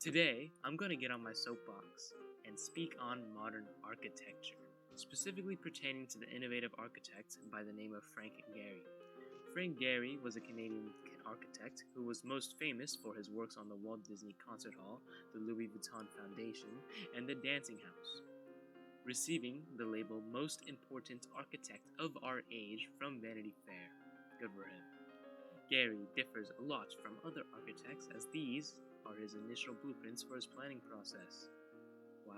Today, I'm going to get on my soapbox and speak on modern architecture, specifically pertaining to the innovative architect by the name of Frank Gehry. Frank Gehry was a Canadian architect who was most famous for his works on the Walt Disney Concert Hall, the Louis Vuitton Foundation, and the Dancing House, receiving the label Most Important Architect of Our Age from Vanity Fair. Good for him. Gehry differs a lot from other architects as these are his initial blueprints for his planning process. Wow.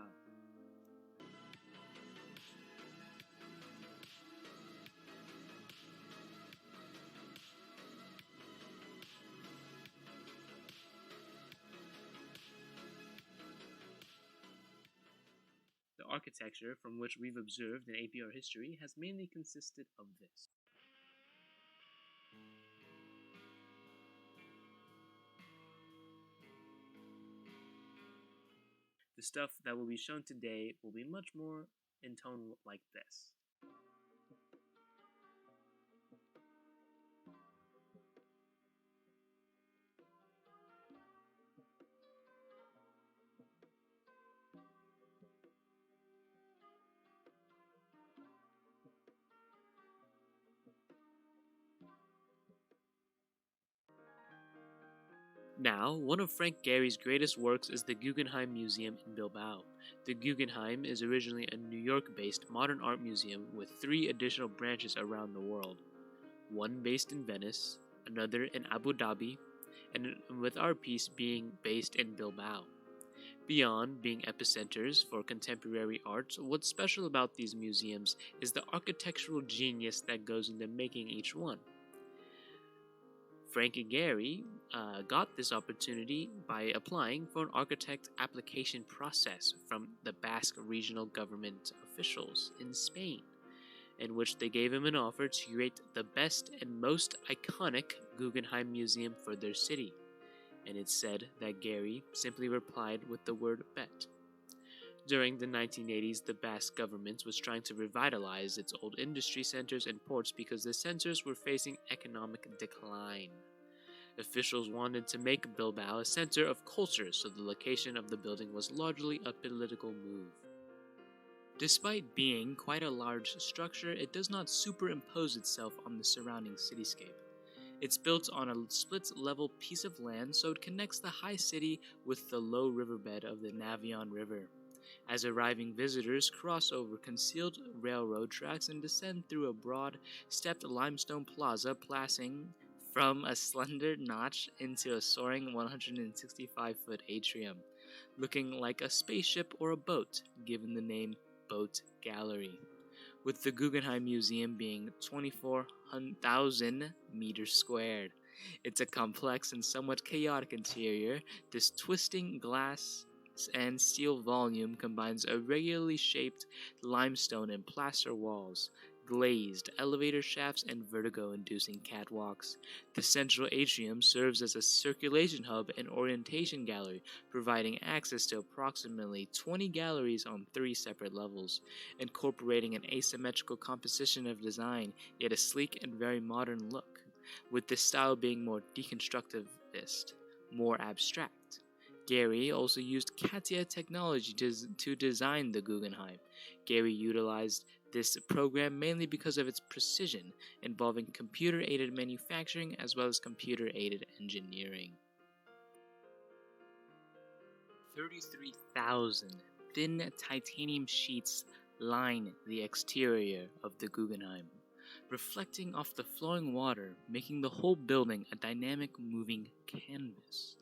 The architecture from which we've observed in APR history has mainly consisted of this. The stuff that will be shown today will be much more in tone like this. Now, one of Frank Gehry's greatest works is the Guggenheim Museum in Bilbao. The Guggenheim is originally a New York-based modern art museum with 3 additional branches around the world. One based in Venice, another in Abu Dhabi, and with our piece being based in Bilbao. Beyond being epicenters for contemporary art, what's special about these museums is the architectural genius that goes into making each one. Frank Gehry got this opportunity by applying for an architect application process from the Basque regional government officials in Spain, in which they gave him an offer to create the best and most iconic Guggenheim museum for their city, and it's said that Gehry simply replied with the word bet. During the 1980s, the Basque government was trying to revitalize its old industry centers and ports because the centers were facing economic decline. Officials wanted to make Bilbao a center of culture, so the location of the building was largely a political move. Despite being quite a large structure, it does not superimpose itself on the surrounding cityscape. It's built on a split-level piece of land, so it connects the high city with the low riverbed of the Navion River. As arriving visitors cross over concealed railroad tracks and descend through a broad, stepped limestone plaza passing from a slender notch into a soaring 165-foot atrium, looking like a spaceship or a boat, given the name Boat Gallery. With the Guggenheim Museum being 24,000 meters squared. It's a complex and somewhat chaotic interior. This twisting glass and steel volume combines irregularly shaped limestone and plaster walls, glazed elevator shafts, and vertigo-inducing catwalks. The central atrium serves as a circulation hub and orientation gallery, providing access to approximately 20 galleries on 3 separate levels, incorporating an asymmetrical composition of design, yet a sleek and very modern look, with this style being more deconstructivist, more abstract. Gehry also used CATIA technology to design the Guggenheim. Gehry utilized this program mainly because of its precision, involving computer-aided manufacturing as well as computer-aided engineering. 33,000 thin titanium sheets line the exterior of the Guggenheim, reflecting off the flowing water, making the whole building a dynamic moving canvas.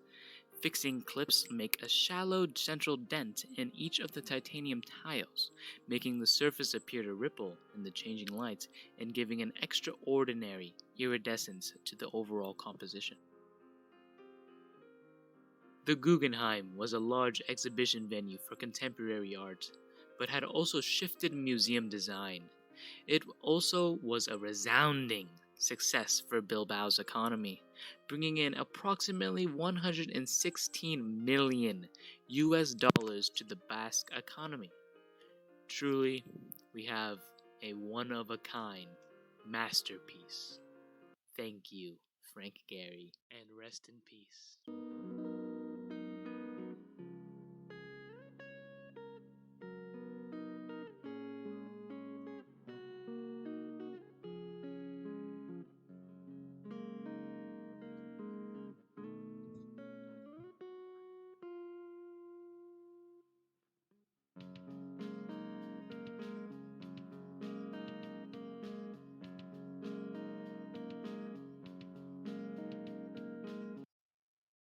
Fixing clips make a shallow central dent in each of the titanium tiles, making the surface appear to ripple in the changing light and giving an extraordinary iridescence to the overall composition. The Guggenheim was a large exhibition venue for contemporary art, but had also shifted museum design. It also was a resounding success for Bilbao's economy, bringing in approximately 116 million US dollars to the Basque economy. Truly, we have a one-of-a-kind masterpiece. Thank you, Frank Gehry, and rest in peace.